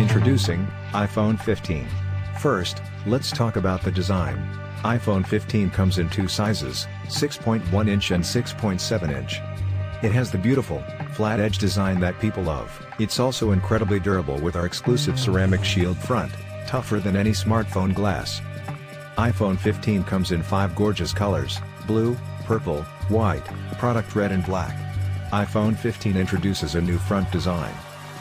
Introducing iPhone 15. First, let's talk about the design. iPhone 15 comes in two sizes, 6.1 inch and 6.7 inch. It has the beautiful, flat edge design that people love. It's also incredibly durable with our exclusive ceramic shield front, tougher than any smartphone glass. iPhone 15 comes in 5 gorgeous colors: blue, purple, white, product red and black. iPhone 15 introduces a new front design.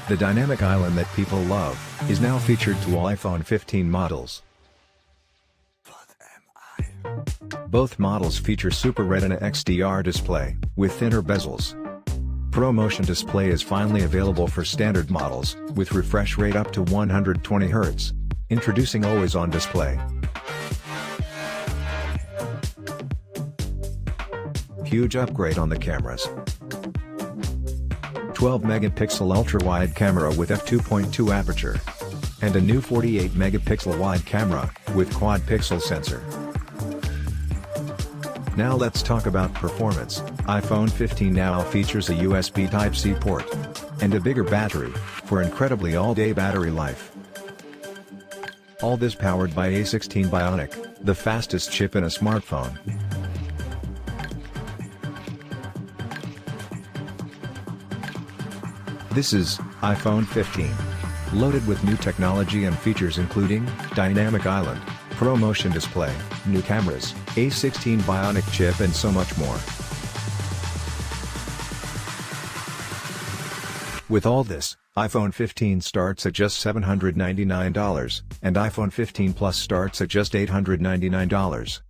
The dynamic island that people love is now featured to all iPhone 15 models. Both models feature Super Retina XDR display, with thinner bezels. ProMotion display is finally available for standard models, with refresh rate up to 120 Hz. Introducing always-on display. Huge upgrade on the cameras. 12-megapixel ultra-wide camera with f2.2 aperture. And a new 48-megapixel wide camera, with quad-pixel sensor. Now let's talk about performance. iPhone 15 now features a USB Type-C port. And a bigger battery, for incredibly all-day battery life. All this powered by A16 Bionic, the fastest chip in a smartphone. This is iPhone 15. Loaded with new technology and features including Dynamic Island, ProMotion display, new cameras, A16 Bionic chip and so much more. With all this, iPhone 15 starts at just $799, and iPhone 15 Plus starts at just $899.